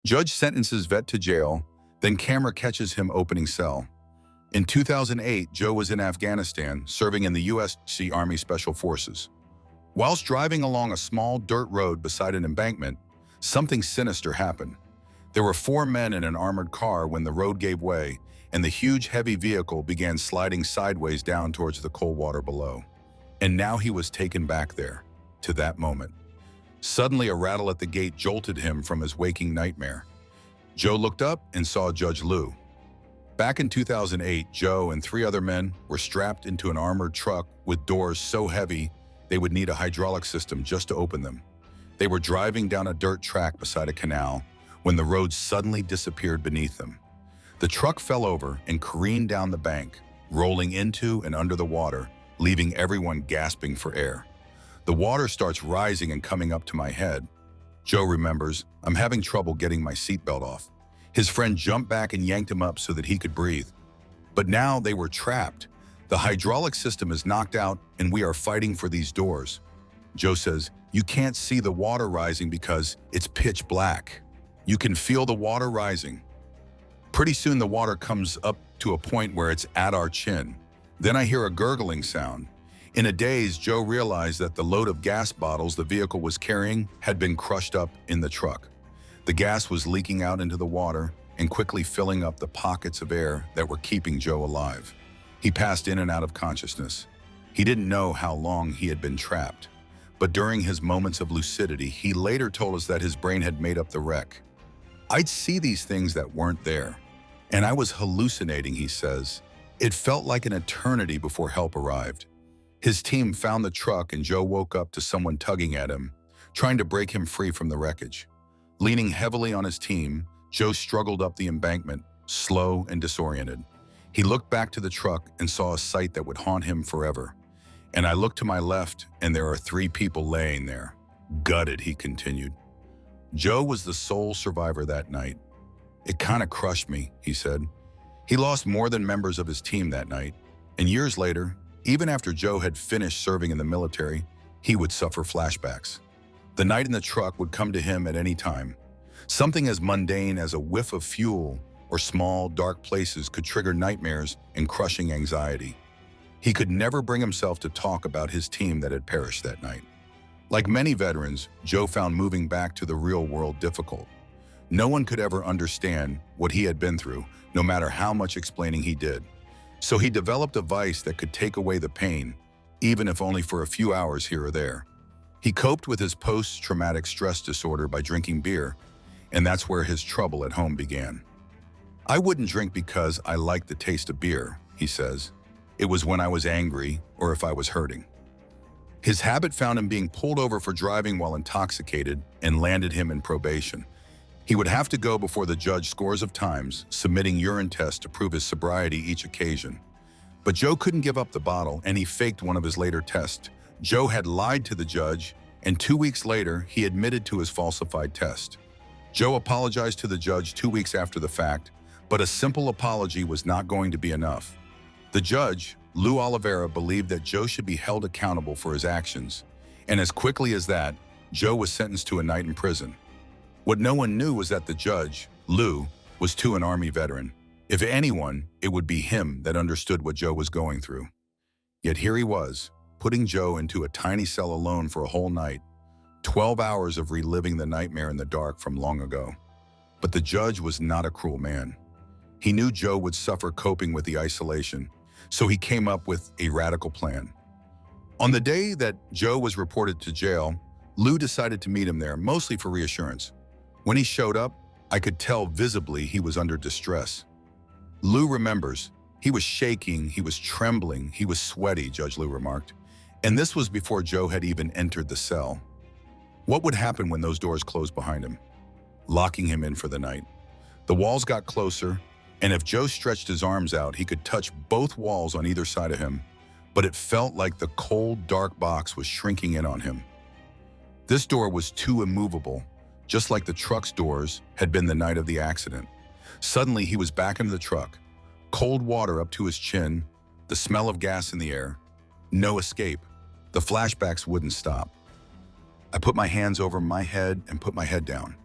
Judge sentences vet to jail, then camera catches him opening cell. In 2008, Joe was in Afghanistan, serving in the U.S. Army Special Forces. Whilst driving along a small dirt road beside an embankment, something sinister happened. There were 4 men in an armored car when the road gave way, and the huge, heavy vehicle began sliding sideways down towards the cold water below. And now he was taken back there, to that moment. Suddenly, a rattle at the gate jolted him from his waking nightmare. Joe looked up and saw Judge Lou. Back in 2008, Joe and 3 other men were strapped into an armored truck with doors so heavy they would need a hydraulic system just to open them. They were driving down a dirt track beside a canal when the road suddenly disappeared beneath them. The truck fell over and careened down the bank, rolling into and under the water, leaving everyone gasping for air. The water starts rising and coming up to my head. Joe remembers, "I'm having trouble getting my seatbelt off." His friend jumped back and yanked him up so that he could breathe. But now they were trapped. The hydraulic system is knocked out and we are fighting for these doors. Joe says, "You can't see the water rising because it's pitch black. You can feel the water rising." Pretty soon the water comes up to a point where it's at our chin. Then I hear a gurgling sound. In a daze, Joe realized that the load of gas bottles the vehicle was carrying had been crushed up in the truck. The gas was leaking out into the water and quickly filling up the pockets of air that were keeping Joe alive. He passed in and out of consciousness. He didn't know how long he had been trapped, but during his moments of lucidity, he later told us that his brain had made up the wreck. "I'd see these things that weren't there, and I was hallucinating," he says. "It felt like an eternity before help arrived." His team found the truck and Joe woke up to someone tugging at him, trying to break him free from the wreckage. Leaning heavily on his team, Joe struggled up the embankment, slow and disoriented. He looked back to the truck and saw a sight that would haunt him forever. "And I looked to my left, and there are 3 people laying there. Gutted," he continued. Joe was the sole survivor that night. "It kind of crushed me," he said. He lost more than members of his team that night, and years later, even after Joe had finished serving in the military, he would suffer flashbacks. The night in the truck would come to him at any time. Something as mundane as a whiff of fuel or small, dark places could trigger nightmares and crushing anxiety. He could never bring himself to talk about his team that had perished that night. Like many veterans, Joe found moving back to the real world difficult. No one could ever understand what he had been through, no matter how much explaining he did. So he developed a vice that could take away the pain, even if only for a few hours here or there. He coped with his post-traumatic stress disorder by drinking beer, and that's where his trouble at home began. "I wouldn't drink because I liked the taste of beer," he says. "It was when I was angry or if I was hurting." His habit found him being pulled over for driving while intoxicated and landed him in probation. He would have to go before the judge scores of times, submitting urine tests to prove his sobriety each occasion. But Joe couldn't give up the bottle, and he faked one of his later tests. Joe had lied to the judge, and 2 weeks later, he admitted to his falsified test. Joe apologized to the judge 2 weeks after the fact, but a simple apology was not going to be enough. The judge, Lou Oliveira, believed that Joe should be held accountable for his actions, and as quickly as that, Joe was sentenced to a night in prison. What no one knew was that the judge, Lou, was too an Army veteran. If anyone, it would be him that understood what Joe was going through. Yet here he was, putting Joe into a tiny cell alone for a whole night, 12 hours of reliving the nightmare in the dark from long ago. But the judge was not a cruel man. He knew Joe would suffer coping with the isolation, so he came up with a radical plan. On the day that Joe was reported to jail, Lou decided to meet him there, mostly for reassurance. When he showed up, I could tell visibly he was under distress. Lou remembers, he was shaking, he was trembling, he was sweaty, Judge Lou remarked. And this was before Joe had even entered the cell. What would happen when those doors closed behind him, locking him in for the night? The walls got closer, and if Joe stretched his arms out, he could touch both walls on either side of him, but it felt like the cold, dark box was shrinking in on him. This door was too immovable, just like the truck's doors had been the night of the accident. Suddenly, he was back into the truck, cold water up to his chin, the smell of gas in the air. No escape. The flashbacks wouldn't stop. I put my hands over my head and put my head down.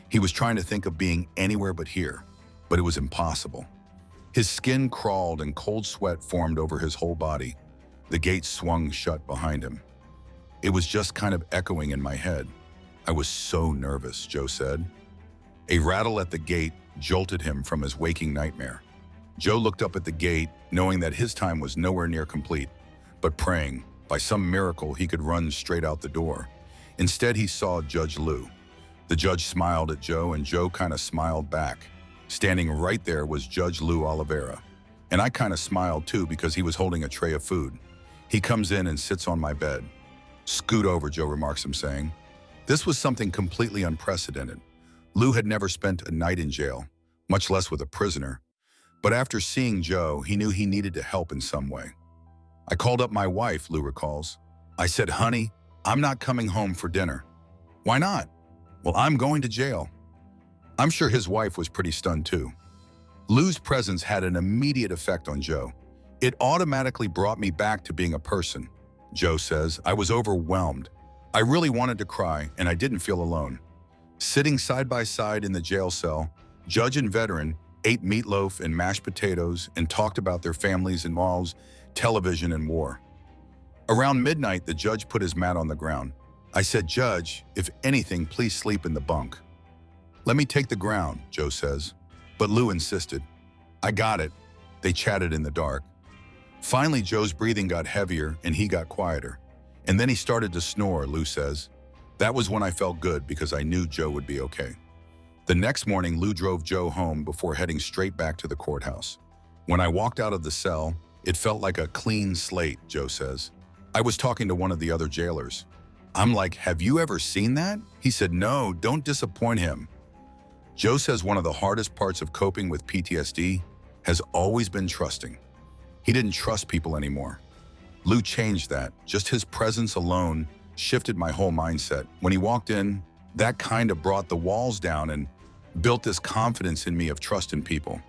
He was trying to think of being anywhere but here, but it was impossible. His skin crawled and cold sweat formed over his whole body. The gate swung shut behind him. It was just kind of echoing in my head. I was so nervous, Joe said. A rattle at the gate jolted him from his waking nightmare. Joe looked up at the gate, knowing that his time was nowhere near complete, but praying, by some miracle, he could run straight out the door. Instead, he saw Judge Lou. The judge smiled at Joe, and Joe kind of smiled back. Standing right there was Judge Lou Oliveira. And I kind of smiled too because he was holding a tray of food. He comes in and sits on my bed. "Scoot over," Joe remarks him, saying. This was something completely unprecedented. Lou had never spent a night in jail, much less with a prisoner. But after seeing Joe, he knew he needed to help in some way. "I called up my wife," Lou recalls. "I said, 'Honey, I'm not coming home for dinner.' 'Why not?' 'Well, I'm going to jail.'" I'm sure his wife was pretty stunned too. Lou's presence had an immediate effect on Joe. "It automatically brought me back to being a person," Joe says. "I was overwhelmed. I really wanted to cry, and I didn't feel alone." Sitting side by side in the jail cell, judge and veteran ate meatloaf and mashed potatoes and talked about their families and walls, television and war. Around midnight, the judge put his mat on the ground. I said, "Judge, if anything, please sleep in the bunk." "Let me take the ground," Joe says. But Lou insisted. "I got it." They chatted in the dark. Finally, Joe's breathing got heavier and he got quieter. And then he started to snore, Lou says. That was when I felt good because I knew Joe would be okay. The next morning, Lou drove Joe home before heading straight back to the courthouse. When I walked out of the cell, it felt like a clean slate, Joe says. I was talking to one of the other jailers. I'm like, "Have you ever seen that?" He said, "No, don't disappoint him." Joe says one of the hardest parts of coping with PTSD has always been trusting. He didn't trust people anymore. Lou changed that. Just his presence alone shifted my whole mindset. When he walked in, that kind of brought the walls down and built this confidence in me of trust in people.